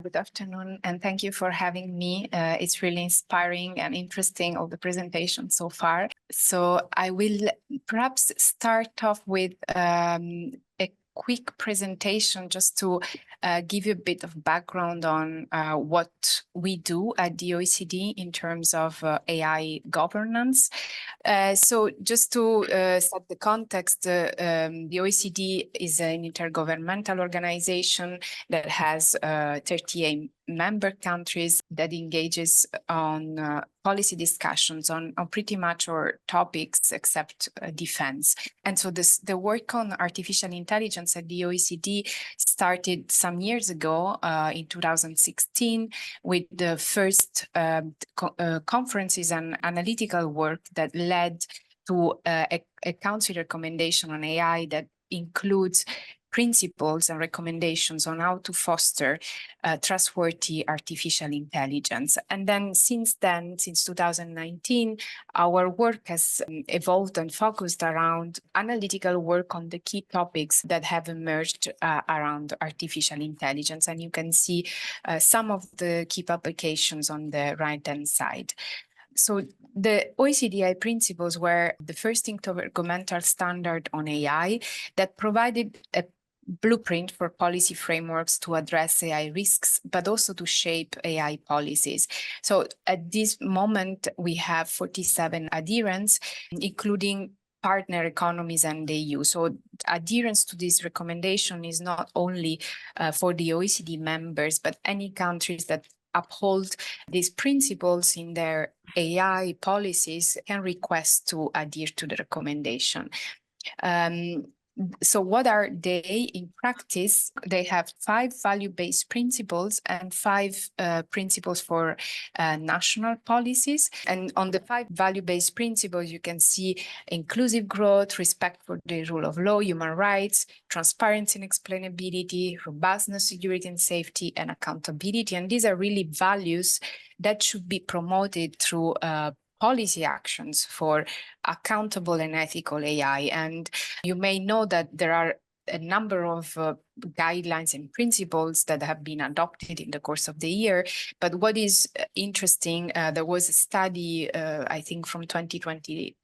Good afternoon, and thank you for having me. It's really inspiring and interesting, all the presentation so far. So I will perhaps start off with a quick presentation just to give you a bit of background on what we do at the OECD in terms of AI governance. So just to set the context, the OECD is an intergovernmental organization that has 38 member countries that engages on policy discussions on pretty much all topics except defense. And so the work on artificial intelligence at the OECD started some years ago in 2016 with the first conferences and analytical work that led to a council recommendation on AI that includes principles and recommendations on how to foster trustworthy artificial intelligence. And then since 2019, our work has evolved and focused around analytical work on the key topics that have emerged around artificial intelligence. And you can see some of the key publications on the right-hand side. So the OECD principles were the first intergovernmental standard on AI that provided a blueprint for policy frameworks to address AI risks, but also to shape AI policies. So at this moment, we have 47 adherents, including partner economies and the EU. So adherence to this recommendation is not only for the OECD members, but any countries that uphold these principles in their AI policies can request to adhere to the recommendation. So what are they in practice? They have 5 value-based principles and 5 principles for national policies. And on the 5 value-based principles, you can see inclusive growth, respect for the rule of law, human rights, transparency and explainability, robustness, security and safety, and accountability. And these are really values that should be promoted through policy actions for accountable and ethical AI. And you may know that there are a number of guidelines and principles that have been adopted in the course of the year. But what is interesting, there was a study, I think from 2020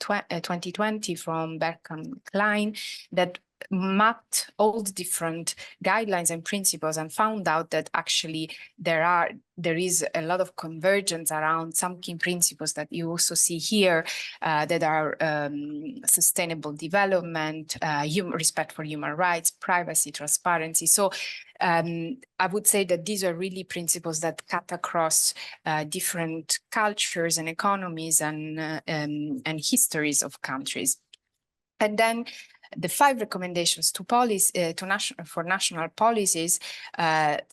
from Berkham Klein that mapped all the different guidelines and principles and found out that actually there is a lot of convergence around some key principles that you also see here that are sustainable development, respect for human rights, privacy, transparency. So I would say that these are really principles that cut across different cultures and economies and histories of countries. And then the 5 recommendations to policy for national policies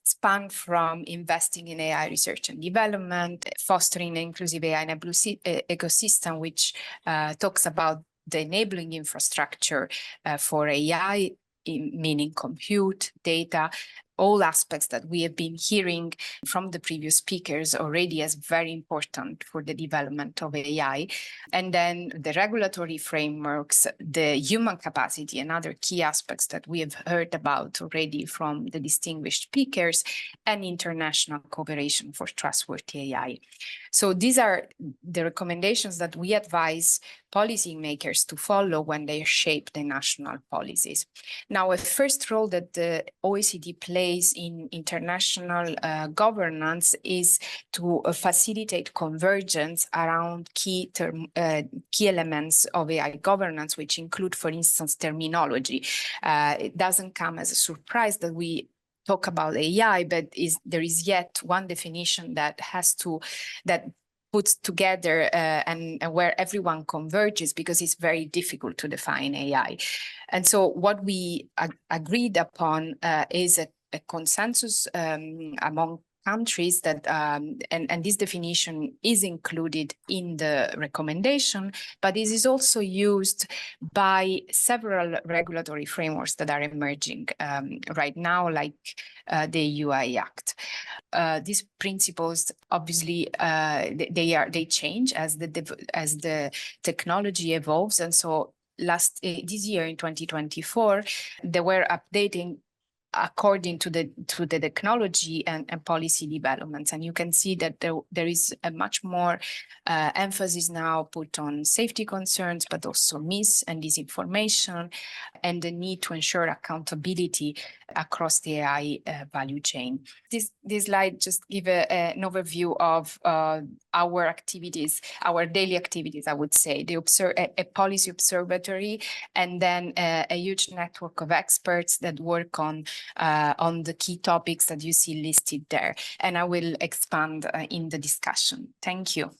span from investing in AI research and development, fostering an inclusive AI ecosystem, which talks about the enabling infrastructure for AI, meaning compute, data, all aspects that we have been hearing from the previous speakers already as very important for the development of AI. And then the regulatory frameworks, the human capacity, and other key aspects that we have heard about already from the distinguished speakers, and international cooperation for trustworthy AI. So these are the recommendations that we advise policymakers to follow when they shape the national policies. Now, a first role that the OECD plays in international governance is to facilitate convergence around key elements of AI governance, which include, for instance, terminology. It doesn't come as a surprise that we talk about AI, but there is yet one definition that puts together and where everyone converges, because it's very difficult to define AI. And so what we agreed upon is a consensus among countries that, and this definition is included in the recommendation, but this is also used by several regulatory frameworks that are emerging right now, like the UI Act. These principles, obviously, they change as the technology evolves, and so this year in 2024, they were updating according to the technology and policy developments. And you can see that there is a much more emphasis now put on safety concerns, but also mis and disinformation, and the need to ensure accountability across the AI value chain. This slide just give an overview of our activities, our daily activities, I would say. A policy observatory, and then a huge network of experts that work on the key topics that you see listed there. And I will expand in the discussion. Thank you.